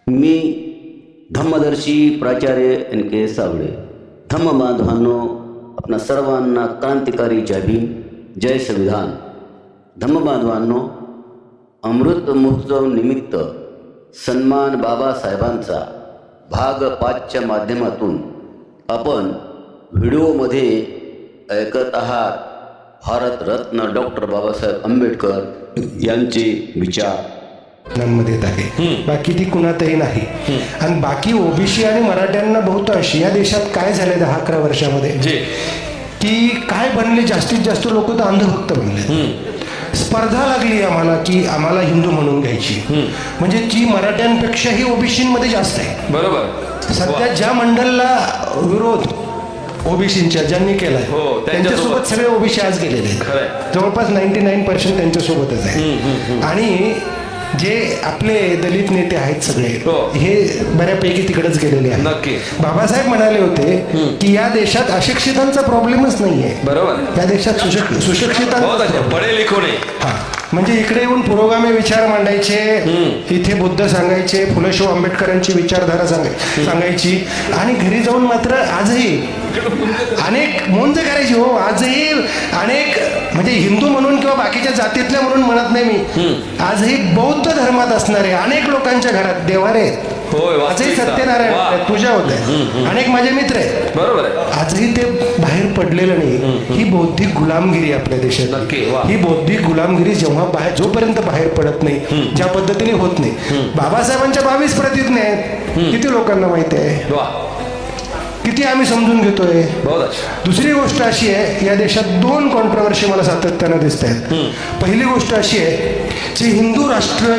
मी धम्मदर्शी प्राचार्य एन के सावळे. धम्म बांधवांनो, आपणा सर्वांना क्रांतिकारी जय भीम, जय संविधान. धम्म बांधवांनो, अमृत महोत्सव निमित्त सन्मान बाबासाहेबांचा भाग 5च्या माध्यमातून आपण व्हिडिओमध्ये ऐकत आहात भारतरत्न डॉक्टर बाबासाहेब आंबेडकर यांचे विचार मध्ये आहे. बाकी ती कुणातही नाही. आणि बाकी ओबीसी आणि मराठ्यांना बहुतांश या देशात काय झाले 10-11 वर्षामध्ये की काय बनले, जास्तीत जास्त लोक तर अंधभक्त बनले. स्पर्धा लागली आम्हाला की आम्हाला हिंदू म्हणून घ्यायची, म्हणजे ती मराठ्यांपेक्षाही ओबीसीमध्ये जास्त आहे. बरोबर. सध्या ज्या मंडलला विरोध ओबीसींच्या ज्यांनी केलाय त्यांच्यासोबत सगळे ओबीसी आज गेलेले आहेत. जवळपास 99% त्यांच्यासोबतच आहे. आणि जे आपले दलित नेते आहेत सगळे हे बऱ्यापैकी तिकडेच गेलेले आहेत. नक्की. बाबासाहेब म्हणाले होते की या देशात अशिक्षितांचा प्रॉब्लेमच नाहीये. बरोबर. या देशात सुशिक्षितांचा पढे लिखो नाही. म्हणजे इकडे येऊन पुरोगामी विचार मांडायचे, इथे बुद्ध सांगायचे, फुले आंबेडकरांची विचारधारा सांगायची, आणि घरी जाऊन मात्र आजही अनेक मोंज करायची. हो, आजही अनेक, म्हणजे हिंदू म्हणून किंवा बाकीच्या जातीतल्या म्हणून म्हणत नाही मी, आजही बौद्ध धर्मात असणारे अनेक लोकांच्या घरात देवारे आहेत. आजही सत्यनारायण पूजा होते. अनेक माझे मित्र आहेत. बरोबर आहे. आजही ते बाहेर पडलेलं नाही. ही बौद्धिक गुलामगिरी आपल्या देशात. ही बौद्धिक गुलामगिरी जेव्हा जोपर्यंत बाहेर पडत नाही, ज्या पद्धतीने होत नाही. बाबासाहेबांच्या 22 प्रतिज्ञा आहेत. किती लोकांना माहिती आहे? किती आम्ही समजून घेतोय? दुसरी गोष्ट अशी आहे, या देशात 2 कॉन्ट्रोवर्सी मला सातत्यानं दिसत आहेत. पहिली गोष्ट अशी आहे की हिंदू राष्ट्र